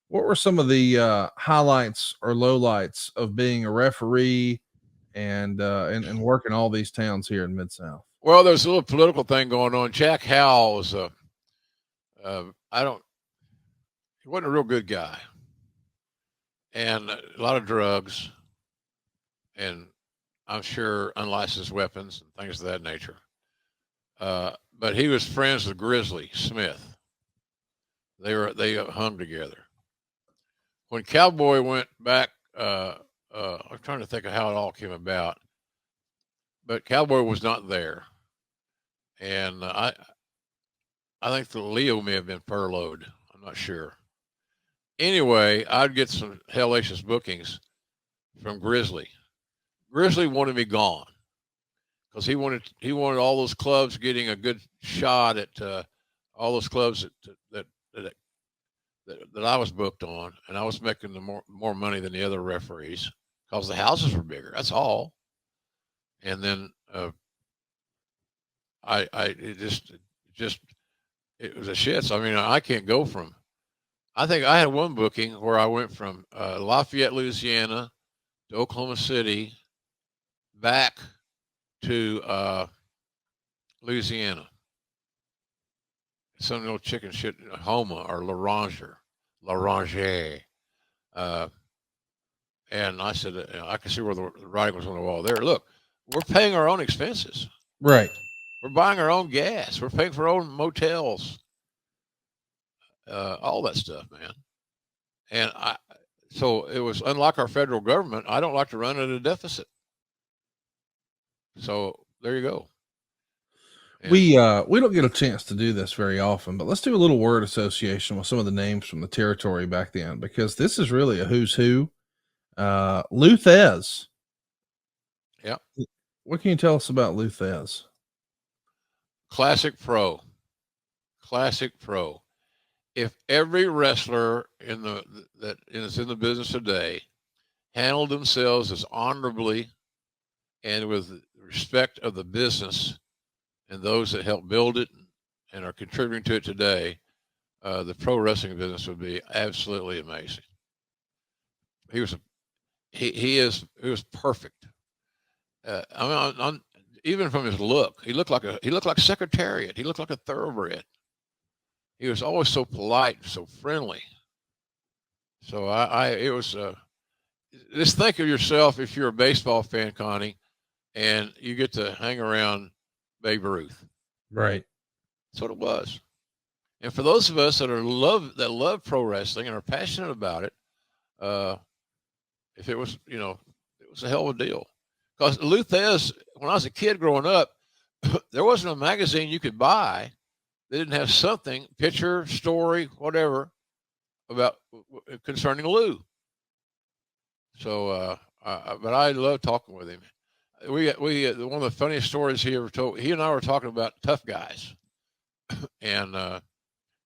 What were some of the highlights or lowlights of being a referee and working all these towns here in Mid South? Well, there's a little political thing going on. Jack Howell was I don't, he wasn't a real good guy, and a lot of drugs, and I'm sure unlicensed weapons and things of that nature. But he was friends with Grizzly Smith. They hung together. When Cowboy went back, I'm trying to think of how it all came about, but Cowboy was not there, and I think the Leo may have been furloughed. I'm not sure. Anyway, I'd get some hellacious bookings from Grizzly. Grizzly wanted me gone because he wanted all those clubs getting a good shot at all those clubs that that I was booked on, and I was making the more money than the other referees because the houses were bigger. That's all. And then I just it was a shit. So I mean, I can't go from. I think I had one booking where I went from Lafayette, Louisiana, to Oklahoma City, back to Louisiana. Some little chicken shit, Homa or Larange. Uh, and I said, I can see where the writing was on the wall there. Look, we're paying our own expenses. Right. We're buying our own gas. We're paying for our own motels, all that stuff, man. And so it was unlike our federal government. I don't like to run at a deficit. So there you go. And We don't get a chance to do this very often, but let's do a little word association with some of the names from the territory back then, because this is really a who's who. Lou Thesz. yeah, What can you tell us about Lou Thesz? classic pro. If every wrestler that is in the business today handled themselves as honorably and with respect of the business and those that help build it and are contributing to it today, the pro wrestling business would be absolutely amazing. He was he was perfect. Even from his look, he looked like Secretariat. He looked like a thoroughbred. He was always so polite, so friendly. So it was. Just think of yourself if you're a baseball fan, Connie, and you get to hang around Babe Ruth. Right. That's what it was. And for those of us that love pro wrestling and are passionate about it, if it was, it was a hell of a deal. Because Lou Thesz, when I was a kid growing up, there wasn't a magazine you could buy that didn't have something, picture, story, whatever, about concerning Lou. So, but I love talking with him. We one of the funniest stories he ever told. He and I were talking about tough guys, and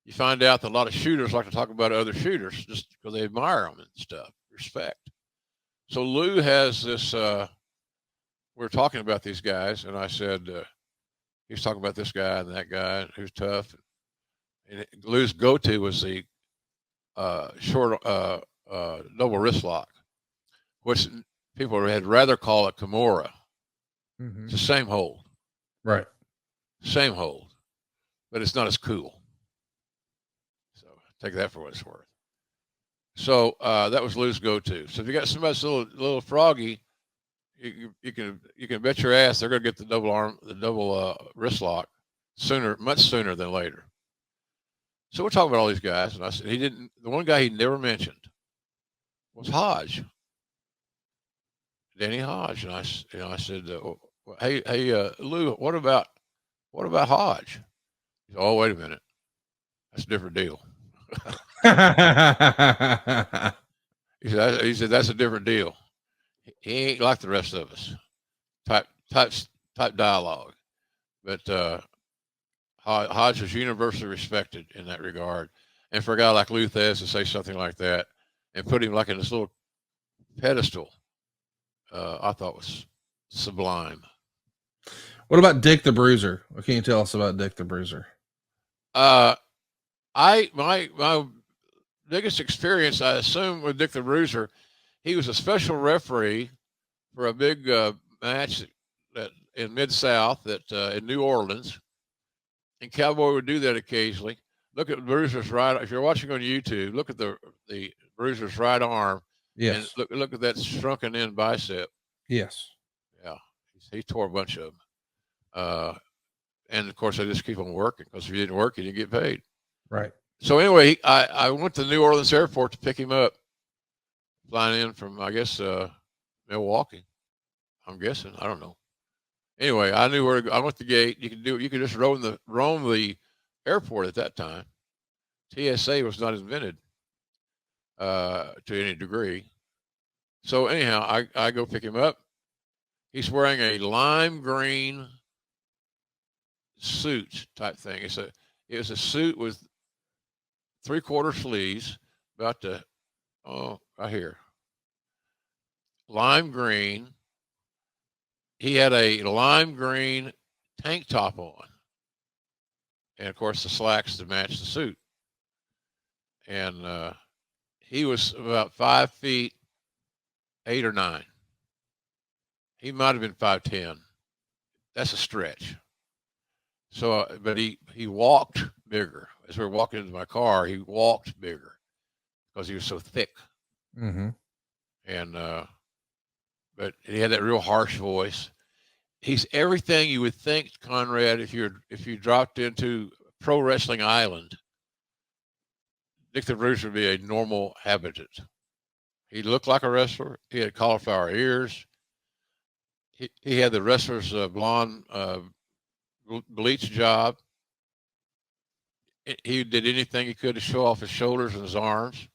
you find out that a lot of shooters like to talk about other shooters just because they admire them and stuff, respect. So Lou has this. We're talking about these guys, and I said he's talking about this guy and that guy who's tough. And Lou's go-to was the short double wrist lock, which people had rather call it Kimura. Mm-hmm. It's the same hold. Right. Same hold, but it's not as cool. So take that for what it's worth. So that was Lou's go-to. So if you got somebody that's a little froggy, you can bet your ass they're going to get the double wrist lock much sooner than later. So we're talking about all these guys, and I said the one guy he never mentioned was Hodge, Danny Hodge, and I said, hey, Lou, what about Hodge? He said, oh, wait a minute, that's a different deal. He said that's a different deal. He ain't like the rest of us. Type dialogue, but Hodge was universally respected in that regard. And for a guy like Lou Thesz to say something like that and put him like in this little pedestal, I thought was sublime. What about Dick the Bruiser? What can you tell us about Dick the Bruiser? My biggest experience, I assume, with Dick the Bruiser, he was a special referee for a big match that in Mid-South that in New Orleans, and Cowboy would do that occasionally. Look at Bruiser's right. If you're watching on YouTube, look at the Bruiser's right arm, and Yes. look at that shrunken in bicep. Yes. Yeah, he tore a bunch of them. And of course, I just keep on working because if you didn't work, you didn't get paid. Right. So anyway, I went to New Orleans Airport to pick him up, flying in from, I guess, Milwaukee. I'm guessing. I don't know. Anyway, I knew where to go. I went to the gate. You could just roam the airport at that time. TSA was not invented to any degree. So anyhow, I go pick him up. He's wearing a lime green suit type thing. It was a suit with 3/4 sleeves, about right here, lime green. He had a lime green tank top on, and of course the slacks to match the suit. And he was about 5'8" or 9. He might have been 5'10". That's a stretch. So, but he walked bigger. As we were walking into my car, he walked bigger because he was so thick. Mm-hmm. And but he had that real harsh voice. He's everything you would think, Conrad, if you dropped into Pro Wrestling Island. Dick the Bruiser would be a normal habitant. He looked like a wrestler. He had cauliflower ears. He had the wrestler's blonde bleach job. He did anything he could to show off his shoulders and his arms.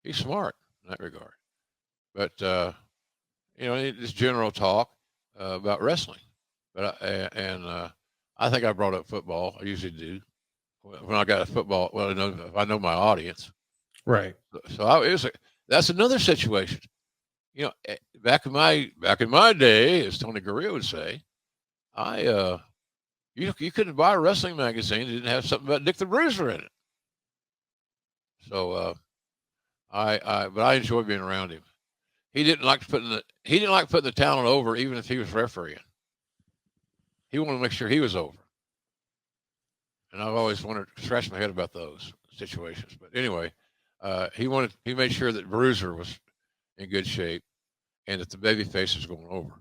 He's smart in that regard. But just general talk about wrestling. But I think I brought up football. I usually do when I got a football. Well, if I know my audience, right? So that's another situation. Back in my day, as Tony Gurria would say, you couldn't buy a wrestling magazine that didn't have something about Dick the Bruiser in it. So but I enjoy being around him. He didn't like putting the talent over, even if he was refereeing. He wanted to make sure he was over. And I've always scratched my head about those situations. But anyway, he made sure that Bruiser was in good shape and that the baby face was going over.